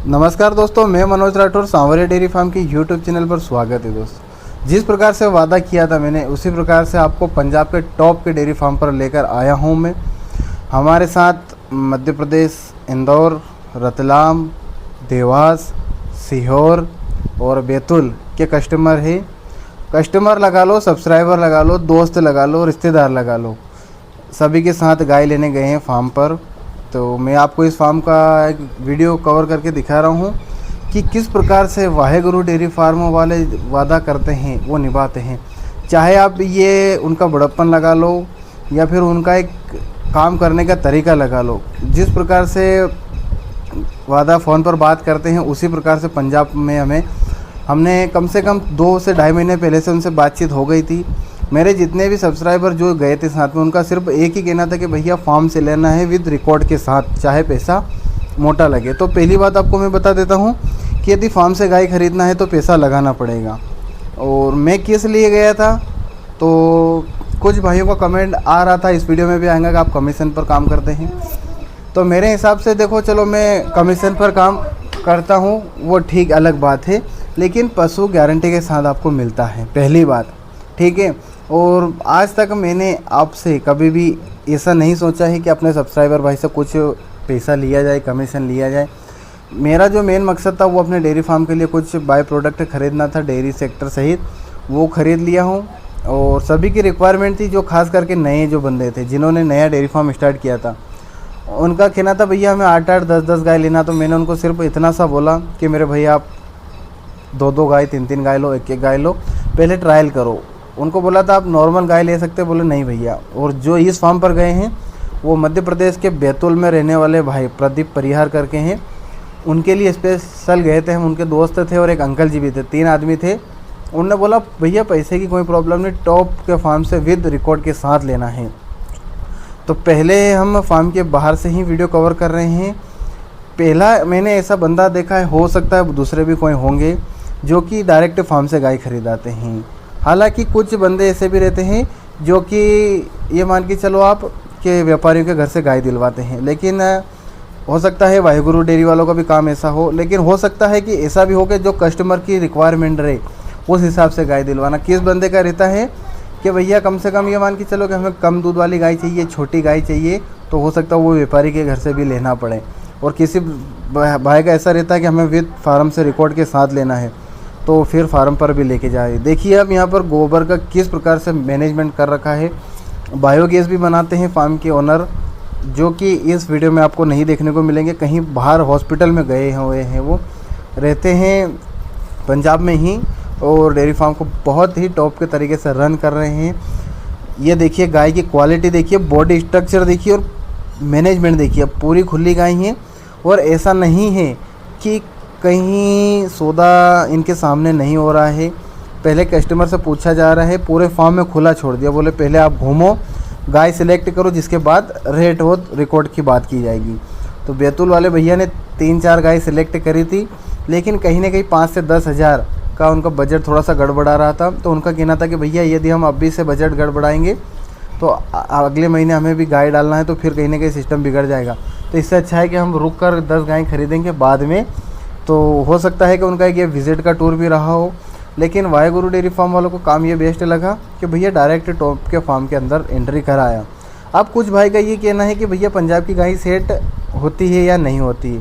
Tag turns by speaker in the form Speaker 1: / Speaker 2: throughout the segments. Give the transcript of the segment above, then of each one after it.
Speaker 1: नमस्कार दोस्तों, मैं मनोज राठौर सांवरिया डेयरी फार्म की यूट्यूब चैनल पर स्वागत है। दोस्तों, जिस प्रकार से वादा किया था मैंने, उसी प्रकार से आपको पंजाब के टॉप के डेयरी फार्म पर लेकर आया हूं मैं। हमारे साथ मध्य प्रदेश, इंदौर, रतलाम, देवास, सीहोर और बैतूल के कस्टमर है। कस्टमर लगा लो, सब्सक्राइबर लगा लो, दोस्त लगा लो, रिश्तेदार लगा लो, सभी के साथ गाय लेने गए हैं फार्म पर। तो मैं आपको इस फार्म का एक वीडियो कवर करके दिखा रहा हूँ कि किस प्रकार से वाहेगुरु डेयरी फार्म वाले वादा करते हैं वो निभाते हैं। चाहे आप ये उनका बड़प्पन लगा लो या फिर उनका एक काम करने का तरीका लगा लो, जिस प्रकार से वादा फ़ोन पर बात करते हैं उसी प्रकार से पंजाब में हमने कम से कम 2 से ढाई महीने पहले से उनसे बातचीत हो गई थी। मेरे जितने भी सब्सक्राइबर जो गए थे साथ में, उनका सिर्फ एक ही कहना था कि भैया फार्म से लेना है विद रिकॉर्ड के साथ, चाहे पैसा मोटा लगे। तो पहली बात आपको मैं बता देता हूँ कि यदि फार्म से गाय खरीदना है तो पैसा लगाना पड़ेगा। और मैं किस लिए गया था, तो कुछ भाइयों का कमेंट आ रहा था, इस वीडियो में भी आएगा कि आप कमीशन पर काम करते हैं। तो मेरे हिसाब से देखो, चलो मैं कमीशन पर काम करता हूँ, वो ठीक अलग बात है, लेकिन पशु गारंटी के साथ आपको मिलता है, पहली बात, ठीक है। और आज तक मैंने आपसे कभी भी ऐसा नहीं सोचा है कि अपने सब्सक्राइबर भाई से कुछ पैसा लिया जाए, कमीशन लिया जाए। मेरा जो मेन मकसद था वो अपने डेयरी फार्म के लिए कुछ बाय प्रोडक्ट ख़रीदना था, डेयरी सेक्टर सहित, वो ख़रीद लिया हूँ। और सभी की रिक्वायरमेंट थी, जो खास करके नए जो बंदे थे जिन्होंने नया डेयरी फार्म स्टार्ट किया था, उनका कहना था भैया हमें 8-8, 10-10 गाय लेना। तो मैंने उनको सिर्फ इतना सा बोला कि मेरे भैया आप 2-2 गाय, 3-3 गाय लो, 1-1 गाय लो, पहले ट्रायल करो। उनको बोला था आप नॉर्मल गाय ले सकते, बोले नहीं भैया। और जो इस फार्म पर गए हैं वो मध्य प्रदेश के बैतूल में रहने वाले भाई प्रदीप परिहार करके हैं, उनके लिए स्पेशल गए थे हम। उनके दोस्त थे और एक अंकल जी भी थे, 3 आदमी थे। उन्होंने बोला भैया पैसे की कोई प्रॉब्लम नहीं, टॉप के फार्म से विद रिकॉर्ड के साथ लेना है। तो पहले हम फार्म के बाहर से ही वीडियो कवर कर रहे हैं। पहला मैंने ऐसा बंदा देखा है, हो सकता है दूसरे भी कोई होंगे, जो कि डायरेक्ट फार्म से गाय खरीदाते हैं। हालांकि कुछ बंदे ऐसे भी रहते हैं जो कि ये मान के चलो आप के व्यापारियों के घर से गाय दिलवाते हैं। लेकिन हो सकता है वाहेगुरु डेयरी वालों का भी काम ऐसा हो, लेकिन हो सकता है कि ऐसा भी हो कि जो कस्टमर की रिक्वायरमेंट रहे उस हिसाब से गाय दिलवाना। किस बंदे का रहता है कि भैया कम से कम ये मान के चलो कि हमें कम दूध वाली गाय चाहिए, छोटी गाय चाहिए, तो हो सकता है वो व्यापारी के घर से भी लेना पड़े। और किसी भाई का ऐसा रहता है कि हमें विद फार्म से रिकॉर्ड के साथ लेना है, तो फिर फार्म पर भी लेके जाए। देखिए अब यहाँ पर गोबर का किस प्रकार से मैनेजमेंट कर रखा है। बायोगैस भी बनाते हैं फार्म के ओनर, जो कि इस वीडियो में आपको नहीं देखने को मिलेंगे। कहीं बाहर हॉस्पिटल में गए हुए हैं, वो रहते हैं पंजाब में ही, और डेयरी फार्म को बहुत ही टॉप के तरीके से रन कर रहे हैं। ये देखिए गाय की क्वालिटी देखिए, बॉडी स्ट्रक्चर देखिए और मैनेजमेंट देखिए, पूरी खुली गाय हैं। और ऐसा नहीं है कि कहीं सौदा इनके सामने नहीं हो रहा है। पहले कस्टमर से पूछा जा रहा है, पूरे फार्म में खुला छोड़ दिया, बोले पहले आप घूमो, गाय सिलेक्ट करो, जिसके बाद रेट हो रिकॉर्ड की बात की जाएगी। तो बैतूल वाले भैया ने 3-4 गाय सिलेक्ट करी थी, लेकिन कहीं ना कहीं 5 से 10 हज़ार का उनका बजट थोड़ा सा गड़बड़ा रहा था। तो उनका कहना था कि भैया यदि हम अभी से बजट गड़बड़ाएंगे तो अगले महीने हमें भी गाय डालना है, तो फिर कहीं ना कहीं सिस्टम बिगड़ जाएगा। तो इससे अच्छा है कि हम रुक कर 10 गाय खरीदेंगे बाद में। तो हो सकता है कि उनका एक ये विज़िट का टूर भी रहा हो। लेकिन वाहेगुरु डेयरी फार्म वालों को काम ये बेस्ट लगा कि भैया डायरेक्ट टॉप के फार्म के अंदर एंट्री कराया। अब कुछ भाई का ये कहना है कि भैया पंजाब की गाय सेट होती है या नहीं होती।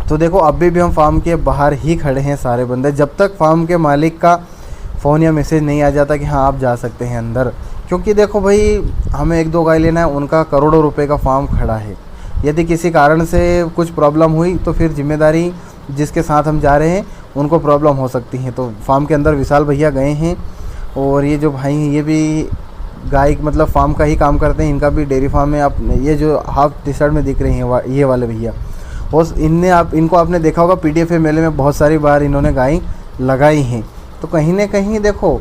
Speaker 1: तो देखो अभी भी हम फार्म के बाहर ही खड़े हैं सारे बंदे, जब तक फार्म के मालिक का फ़ोन या मैसेज नहीं आ जाता कि हाँ आप जा सकते हैं अंदर। क्योंकि देखो भाई, हमें 1-2 गाय लेना है, उनका करोड़ों रुपए का फार्म खड़ा है। यदि किसी कारण से कुछ प्रॉब्लम हुई तो फिर जिम्मेदारी जिसके साथ हम जा रहे हैं उनको प्रॉब्लम हो सकती है। तो फार्म के अंदर विशाल भैया गए हैं, और ये जो भाई हैं ये भी गाय मतलब फार्म का ही काम करते हैं। इनका भी डेयरी फार्म है। आप ये जो हाफ टी शर्ट में दिख रही हैं ये वाले भैया, और इनको आपने देखा होगा PDFA मेले में बहुत सारी बार इन्होंने गाय लगाई हैं। तो कहीं ना कहीं देखो,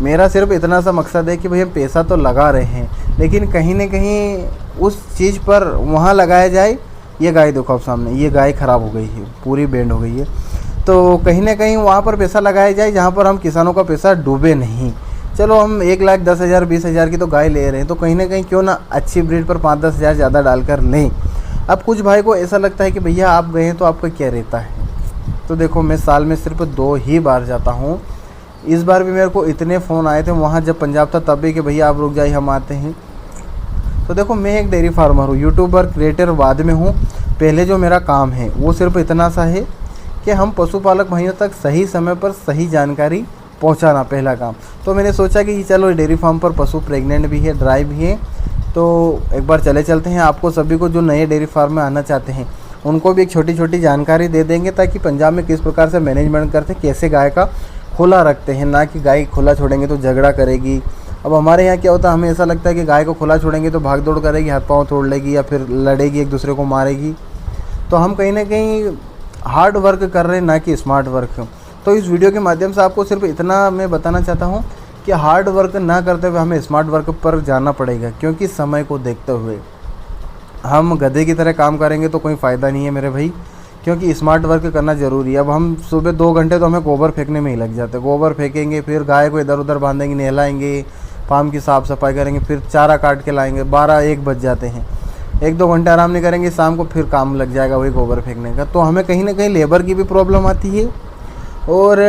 Speaker 1: मेरा सिर्फ इतना सा मकसद है कि भैया पैसा तो लगा रहे हैं, लेकिन कहीं ना कहीं उस चीज़ पर वहाँ लगाया जाए। ये गाय देखो आप सामने, ये गाय ख़राब हो गई है, पूरी बेंड हो गई है। तो कहीं ना कहीं वहाँ पर पैसा लगाया जाए जहाँ पर हम किसानों का पैसा डूबे नहीं। चलो हम 1,10,000 20,000 की तो गाय ले रहे हैं, तो कहीं ना कहीं क्यों ना अच्छी ब्रीड पर 5-10 हज़ार ज़्यादा डालकर लें। अब कुछ भाई को ऐसा लगता है कि भैया आप गए हैं तो आपका क्या रहता है। तो देखो मैं साल में सिर्फ 2 ही बार जाता हूँ। इस बार भी मेरे को इतने फ़ोन आए थे वहाँ जब पंजाब था तब भी कि भैया आप रुक जाइए हम आते हैं। तो देखो मैं एक डेयरी फार्मर हूँ, यूट्यूबर क्रिएटर बाद में हूँ। पहले जो मेरा काम है वो सिर्फ इतना सा है कि हम पशुपालक भाइयों तक सही समय पर सही जानकारी पहुँचाना, पहला काम। तो मैंने सोचा कि चलो डेयरी फार्म पर पशु प्रेग्नेंट भी है, ड्राई भी है, तो एक बार चलते हैं। आपको सभी को जो नए डेयरी फार्म में आना चाहते हैं उनको भी एक छोटी छोटी जानकारी दे देंगे, ताकि पंजाब में किस प्रकार से मैनेजमेंट करते हैं, कैसे गाय का खुला रखते हैं, ना कि गाय खुला छोड़ेंगे तो झगड़ा करेगी। अब हमारे यहाँ क्या होता है, हमें ऐसा लगता है कि गाय को खुला छोड़ेंगे तो भाग दौड़ करेगी, हाथ पाँव तोड़ लेगी या फिर लड़ेगी, एक दूसरे को मारेगी। तो हम कहीं ना कहीं हार्ड वर्क कर रहे हैं, ना कि स्मार्ट वर्क। तो इस वीडियो के माध्यम से आपको सिर्फ इतना मैं बताना चाहता हूँ कि हार्ड वर्क ना करते हुए हमें स्मार्ट वर्क पर जाना पड़ेगा, क्योंकि समय को देखते हुए हम गधे की तरह काम करेंगे तो कोई फ़ायदा नहीं है मेरे भाई, क्योंकि स्मार्ट वर्क करना ज़रूरी है। अब हम सुबह 2 घंटे तो हमें गोबर फेंकने में ही लग जाते हैं। गोबर फेंकेंगे, फिर गाय को इधर उधर बांधेंगे, नहलाएंगे, फार्म की साफ़ सफाई करेंगे, फिर चारा काट के लाएंगे, 12-1 बज जाते हैं। 1-2 घंटे आराम नहीं करेंगे, शाम को फिर काम लग जाएगा वही गोबर फेंकने का। तो हमें कहीं ना कहीं लेबर की भी प्रॉब्लम आती है, और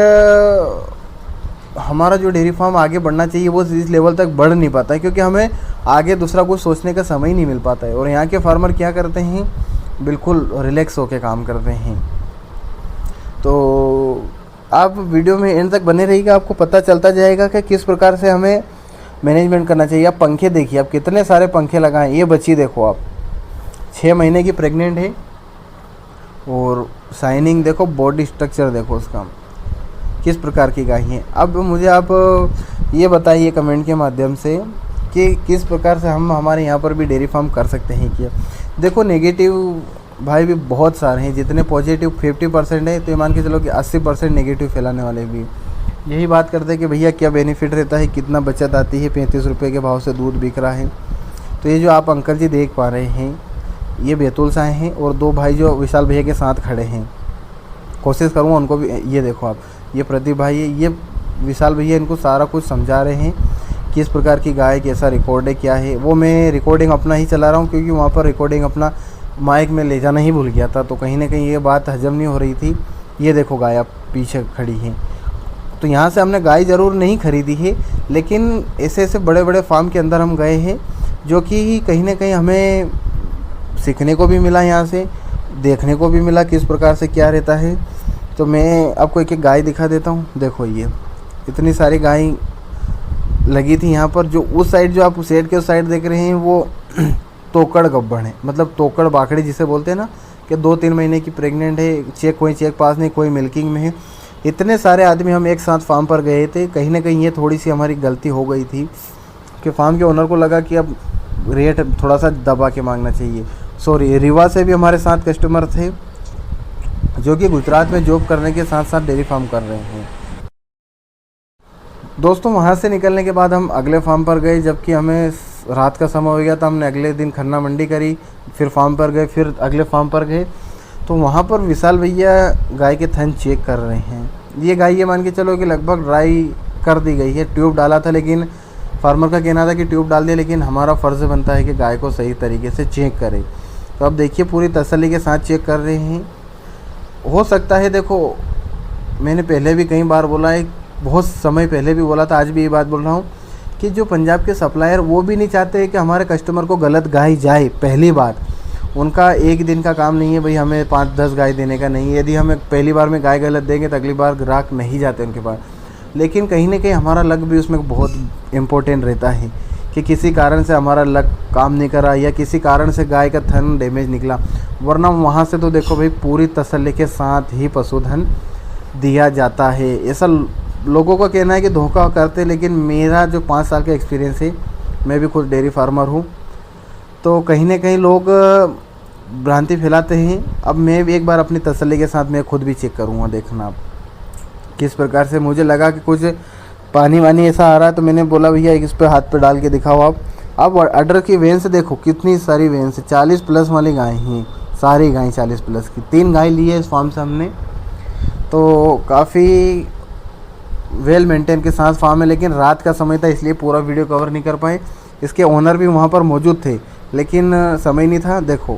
Speaker 1: हमारा जो डेयरी फार्म आगे बढ़ना चाहिए वो इस लेवल तक बढ़ नहीं पाता है, क्योंकि हमें आगे दूसरा कुछ सोचने का समय ही नहीं मिल पाता है। और यहाँ के फार्मर क्या करते हैं, बिल्कुल रिलैक्स होकर काम करते हैं। तो आप वीडियो में एंड तक बने रहिएगा, आपको पता चलता जाएगा कि किस प्रकार से हमें मैनेजमेंट करना चाहिए। आप पंखे देखिए, आप कितने सारे पंखे लगाएं। ये बच्ची देखो, आप 6 महीने की प्रेग्नेंट है, और शाइनिंग देखो, बॉडी स्ट्रक्चर देखो उसका, किस प्रकार की गाय है। अब मुझे आप ये बताइए कमेंट के माध्यम से कि किस प्रकार से हम हमारे यहाँ पर भी डेयरी फार्म कर सकते हैं क्या। देखो नेगेटिव भाई भी बहुत सारे हैं, जितने पॉजिटिव 50% है, तो ये मान के चलो कि 80% नेगेटिव फैलाने वाले भी यही बात करते हैं कि भैया क्या बेनिफिट रहता है, कितना बचत आती है, 35 रुपये के भाव से दूध बिक रहा है। तो ये जो आप अंकल जी देख पा रहे हैं, ये बैतूल से आए हैं, और 2 भाई जो विशाल भैया के साथ खड़े हैं, कोशिश करूँगा उनको भी। ये देखो आप, ये प्रदीप भाई है, ये विशाल भैया इनको सारा कुछ समझा रहे हैं, किस प्रकार की गाय, कैसा रिकॉर्ड है, क्या है। वो मैं रिकॉर्डिंग अपना ही चला रहा हूँ, क्योंकि वहाँ पर रिकॉर्डिंग अपना माइक में ले जाना ही भूल गया था, तो कहीं ना कहीं ये बात हजम नहीं हो रही थी। ये देखो गाय आप पीछे खड़ी हैं। तो यहाँ से हमने गाय ज़रूर नहीं खरीदी है, लेकिन ऐसे ऐसे बड़े बड़े फार्म के अंदर हम गए हैं, जो कि कहीं ना कहीं हमें सीखने को भी मिला, यहाँ से देखने को भी मिला किस प्रकार से क्या रहता है। तो मैं आपको एक एक गाय दिखा देता हूँ। देखो ये इतनी सारी गाय लगी थी यहाँ पर। जो उस साइड, जो आप सेट के उस साइड देख रहे हैं, वो तोकड़ गब्बड़ है, मतलब तोकड़ बाखड़ी जिसे बोलते हैं ना, कि 2-3 महीने की प्रेग्नेंट है, कोई चेक पास नहीं, कोई मिल्किंग में है। इतने सारे आदमी हम एक साथ फार्म पर गए थे। कहीं ना कहीं ये थोड़ी सी हमारी गलती हो गई थी कि फार्म के ओनर को लगा कि अब रेट थोड़ा सा दबा के मांगना चाहिए। सॉरी, रीवा से भी हमारे साथ कस्टमर थे, जो कि गुजरात में जॉब करने के साथ साथ डेयरी फार्म कर रहे हैं। दोस्तों वहाँ से निकलने के बाद हम अगले फार्म पर गए, जबकि हमें रात का समय हो गया था। हमने अगले दिन खन्ना मंडी करी, फिर फार्म पर गए, फिर अगले फार्म पर गए। तो वहाँ पर विशाल भैया गाय के थन चेक कर रहे हैं। ये गाय ये मान के चलो कि लगभग ड्राई कर दी गई है, ट्यूब डाला था, लेकिन फार्मर का कहना था कि ट्यूब डाल दिया, लेकिन हमारा फ़र्ज़ बनता है कि गाय को सही तरीके से चेक करें। तो अब देखिए पूरी तसल्ली के साथ चेक कर रहे हैं। हो सकता है, देखो मैंने पहले भी कई बार बोला है, बहुत समय पहले भी बोला था, आज भी ये बात बोल रहा हूँ कि जो पंजाब के सप्लायर वो भी नहीं चाहते कि हमारे कस्टमर को गलत गाय जाए। पहली बात, उनका एक दिन का काम नहीं है भाई हमें 5-10 गाय देने का नहीं है। यदि हमें पहली बार में गाय गलत देंगे तो अगली बार ग्राहक नहीं जाते उनके पास। लेकिन कहीं ना कहीं हमारा लक भी उसमें बहुत इम्पोर्टेंट रहता है कि किसी कारण से हमारा लक काम नहीं करा, या किसी कारण से गाय का थन डैमेज निकला, वरना वहाँ से तो देखो भाई पूरी तसल्ली के साथ ही पशुधन दिया जाता है। ऐसा लोगों का कहना है कि धोखा करते, लेकिन मेरा जो 5 साल का एक्सपीरियंस है, मैं भी खुद डेयरी फार्मर हूँ, तो कहीं ना कहीं लोग भ्रांति फैलाते हैं। अब मैं भी एक बार अपनी तसल्ली के साथ मैं खुद भी चेक करूँगा, देखना आप किस प्रकार से। मुझे लगा कि कुछ पानी वानी ऐसा आ रहा है, तो मैंने बोला भैया इस पर हाथ पे डाल के दिखाओ आप। अब अडर की वेंस देखो, कितनी सारी वेंस है, 40+ वाली गाय हैं, सारी गाय 40+ की। 3 गाय ली है इस फार्म से हमने, तो काफ़ी वेल मेंटेन के साथ फार्म है। लेकिन रात का समय था, इसलिए पूरा वीडियो कवर नहीं कर पाए। इसके ओनर भी वहाँ पर मौजूद थे, लेकिन समय नहीं था। देखो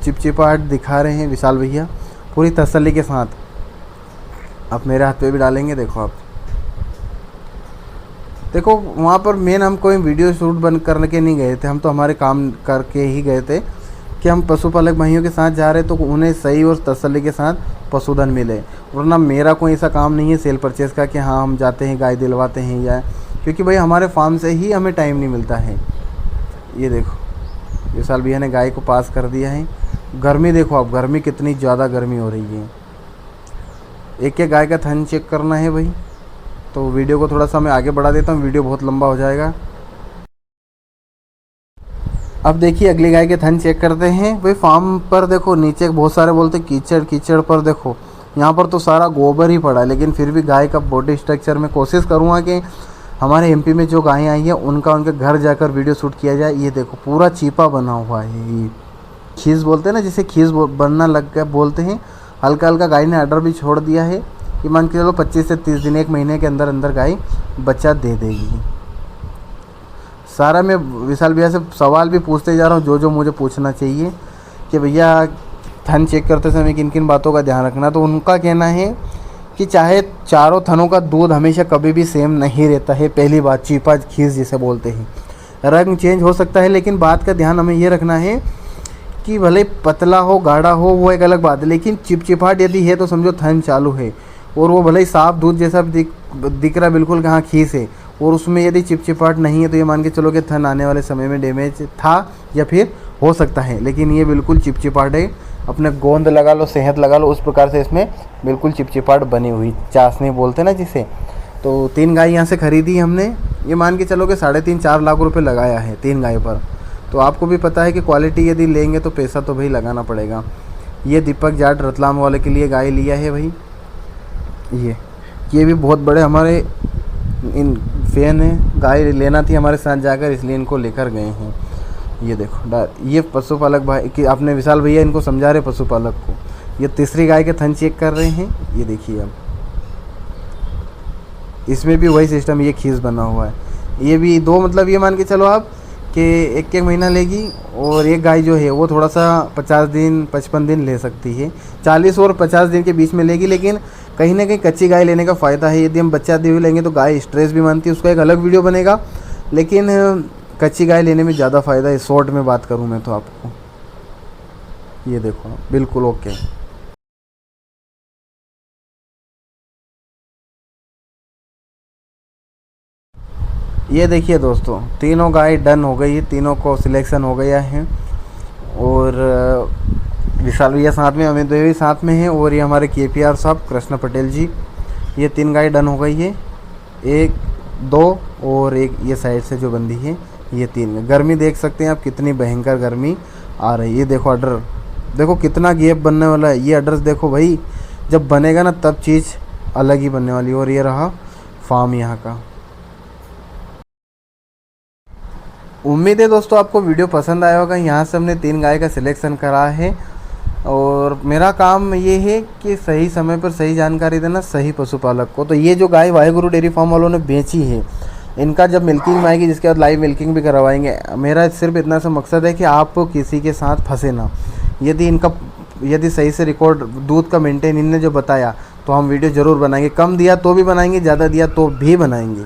Speaker 1: चिपचिपाहट दिखा रहे हैं विशाल भैया पूरी तसल्ली के साथ। आप मेरे हाथ पे भी डालेंगे, देखो आप देखो वहाँ पर मेन हम कोई वीडियो शूट बंद करने के नहीं गए थे, हम तो हमारे काम करके ही गए थे कि हम पशुपालक भाइयों के साथ जा रहे तो उन्हें सही और तसल्ली के साथ पशुधन मिले। वरना मेरा कोई ऐसा काम नहीं है सेल परचेज़ का कि हाँ हम जाते हैं गाय दिलवाते हैं या, क्योंकि भाई हमारे फार्म से ही हमें टाइम नहीं मिलता है। ये देखो विशाल भैया ने गाय को पास कर दिया है। गर्मी देखो आप, गर्मी कितनी ज़्यादा गर्मी हो रही है। एक एक गाय का थन चेक करना है भाई, तो वीडियो को थोड़ा सा मैं आगे बढ़ा देता हूँ, वीडियो बहुत लंबा हो जाएगा। अब देखिए अगली गाय के थन चेक करते हैं। भाई फार्म पर देखो नीचे बहुत सारे बोलते कीचड़ कीचड़, पर देखो यहाँ पर तो सारा गोबर ही पड़ा है, लेकिन फिर भी गाय का बॉडी स्ट्रक्चर में कोशिश करूँगा कि हमारे एमपी में जो गायें आई हैं उनके घर जाकर वीडियो शूट किया जाए। ये देखो पूरा चीपा बना हुआ है, ये खीस बोलते हैं ना, जिसे खीस बनना लग गया बोलते हैं। हल्का हल्का गाय ने आर्डर भी छोड़ दिया है कि मान के चलो 25 से 30 दिन, 1 महीने के अंदर अंदर गाय बच्चा दे देगी। सारा मैं विशाल भैया से सवाल भी पूछते जा रहा हूँ जो मुझे पूछना चाहिए कि भैया थन चेक करते समय किन किन बातों का ध्यान रखना। तो उनका कहना है कि चाहे चारों थनों का दूध हमेशा कभी भी सेम नहीं रहता है। पहली बात चीपा खीस जिसे बोलते हैं, रंग चेंज हो सकता है, लेकिन बात का ध्यान हमें ये रखना है कि भले पतला हो गाढ़ा हो वो एक अलग बात है, लेकिन चिपचिपाहट यदि है तो समझो थन चालू है। और वो भले ही साफ दूध जैसा दिख रहा बिल्कुल कहाँ खीस है, और उसमें यदि चिपचिपाहट नहीं है तो ये मान के चलो कि थन आने वाले समय में डैमेज था या फिर हो सकता है। लेकिन ये बिल्कुल चिपचिपाहट है, अपने गोंद लगा लो, सेहत लगा लो, उस प्रकार से इसमें बिल्कुल चिपचिपाहट बनी हुई, चाशनी बोलते ना जिसे। तो 3 गाय यहाँ से खरीदी हमने, ये मान के चलो कि 3.5-4 लाख रुपए लगाया है 3 गाय पर। तो आपको भी पता है कि क्वालिटी यदि लेंगे तो पैसा तो भाई लगाना पड़ेगा। ये दीपक जाट रतलाम वाले के लिए गाय लिया है भाई। ये भी बहुत बड़े हमारे इन फैन हैं, गाय लेना थी हमारे साथ जाकर, इसलिए इनको लेकर गए हैं। ये देखो ये पशुपालक भाई कि आपने विशाल भैया इनको समझा रहे पशुपालक को। ये तीसरी गाय के थन चेक कर रहे हैं, ये देखिए अब इसमें भी वही सिस्टम, ये खीस बना हुआ है। ये भी 2 मतलब ये मान के चलो आप कि 1-1 महीना लेगी, और एक गाय जो है वो थोड़ा सा 50 दिन 55 दिन ले सकती है, 40 और 50 दिन के बीच में लेगी। लेकिन कहीं ना कहीं कच्ची गाय लेने का फ़ायदा है, यदि हम बच्चा दे हुए लेंगे तो गाय स्ट्रेस भी मानती है, उसका एक अलग वीडियो बनेगा। लेकिन कच्ची गाय लेने में ज़्यादा फ़ायदा है। शॉर्ट में बात करूँ मैं तो आपको, ये देखो बिल्कुल ओके। ये देखिए दोस्तों तीनों गाय डन हो गई है, तीनों को सिलेक्शन हो गया है। और विशाल भैया साथ में, अमित भैया भी साथ में हैं, और ये हमारे KPR साहब कृष्ण पटेल जी। ये 3 गाय डन हो गई है, 1 2 और एक ये साइड से जो बंदी है, ये 3। गर्मी देख सकते हैं आप कितनी भयंकर गर्मी आ रही है। ये देखो अडर, देखो कितना गैप बनने वाला है। ये अडर्स देखो भाई, जब बनेगा ना तब चीज़ अलग ही बनने वाली है। और ये रहा फार्म यहाँ का। उम्मीद है दोस्तों आपको वीडियो पसंद आया होगा। यहाँ से हमने 3 गाय का सिलेक्शन करा है, और मेरा काम ये है कि सही समय पर सही जानकारी देना सही पशुपालक को। तो ये जो गाय वाहेगुरु डेयरी फार्म वालों ने बेची है, इनका जब मिल्किंग में आएगी जिसके बाद लाइव मिल्किंग भी करवाएंगे। मेरा सिर्फ इतना सा मकसद है कि आप किसी के साथ फंसे ना। यदि सही से रिकॉर्ड दूध का मेंटेन इनने जो बताया तो हम वीडियो ज़रूर बनाएंगे। कम दिया तो भी बनाएंगे, ज़्यादा दिया तो भी बनाएंगे।